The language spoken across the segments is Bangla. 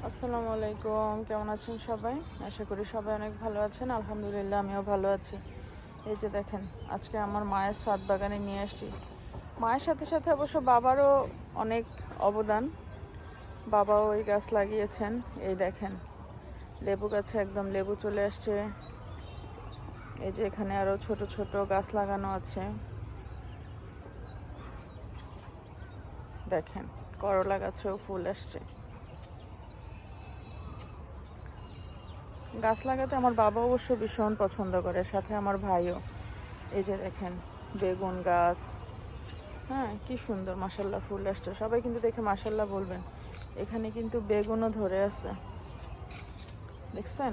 আসসালামু আলাইকুম, কেমন আছেন সবাই? আশা করি সবাই অনেক ভালো আছেন। আলহামদুলিল্লাহ আমিও ভালো আছি। এই যে দেখেন, আজকে আমার মায়ের ছাদ বাগানে নিয়ে আসছি। মায়ের সাথে সাথে অবশ্য বাবারও অনেক অবদান। বাবাও এই গাছ লাগিয়েছেন। এই দেখেন, লেবু গাছে একদম লেবু চলে আসছে। এই যে এখানে আরও ছোট ছোট গাছ লাগানো আছে। দেখেন, করলা গাছেও ফুল আসছে। গাছ লাগাতে আমার বাবা অবশ্য ভীষণ পছন্দ করে, সাথে আমার ভাইও। এই যে দেখেন, বেগুন গাছ। হ্যাঁ, কি সুন্দর মাশাল্লাহ ফুল আসছে। সবাই কিন্তু দেখে মাশাল্লাহ বলবেন। এখানে কিন্তু বেগুনও ধরে আছে, দেখছেন?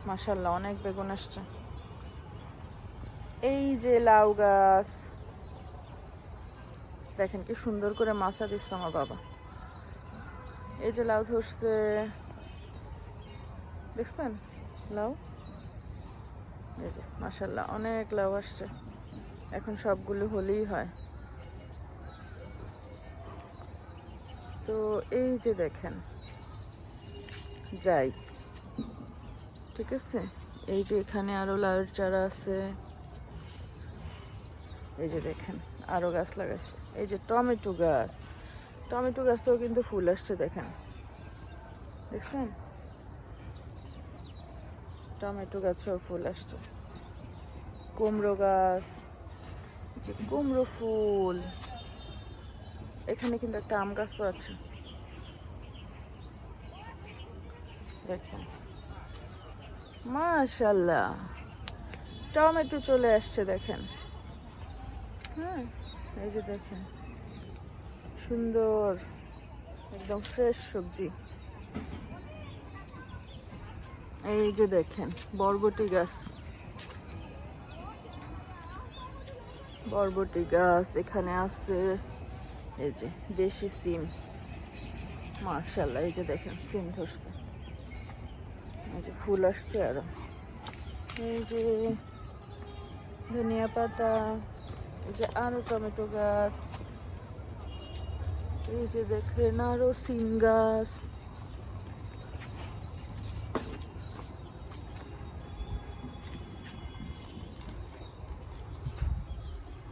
মাশাল্লাহ অনেক বেগুন আসছে। এই যে লাউ গাছ, দেখেন কি সুন্দর করে মাচা দিচ্ছে আমার বাবা। এই যে লাউ ধরছে, দেখছেন লাউ? এই যে মাশাল্লাহ অনেক লাউ আসছে। এখন সবগুলো হলেই হয়। তো এই যে দেখেন, যাই, ঠিক আছে। এই যে এখানে আরো লাউয়ের চারা আছে। এই যে দেখেন, আরো গাছ লাগাইছে। এই যে টমেটো গাছ, টমেটো গাছেও কিন্তু ফুল আসছে, দেখেন, দেখছেন? টমেটো গাছেও ফুল আসছে। কুমড়ো গাছ, যে কুমড়ো ফুল। এখানে কিন্তু একটা আম গাছও আছে, দেখেন। মাশাল্লাহ টমেটো চলে আসছে, দেখেন। হ্যাঁ, এই যে দেখেন, সুন্দর একদম ফ্রেশ সবজি। এই যে দেখেন বরবটি গাছ, বরবটি গাছ এখানে আছে। এই যে দেশি সিম, মাশাআল্লাহ। এই যে দেখেন সিম ধরছে, এই যে ফুল আসছে আরো। এই যে ধনিয়া পাতা, এই যে আরো টমেটো গাছ। এই যে দেখেন আরো সিম গাছ।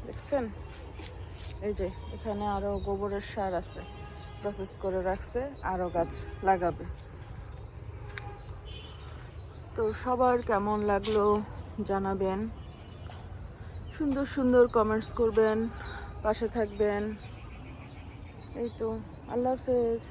দেখছেন? এই যে এখানে আরো গোবরের সার আছে, প্রসেস করে রাখছে, আরো গাছ লাগাবে। তো সবার কেমন লাগলো জানাবেন, সুন্দর সুন্দর কমেন্টস করবেন, পাশে থাকবেন। এই তো, আল্লাহ হাফেজ।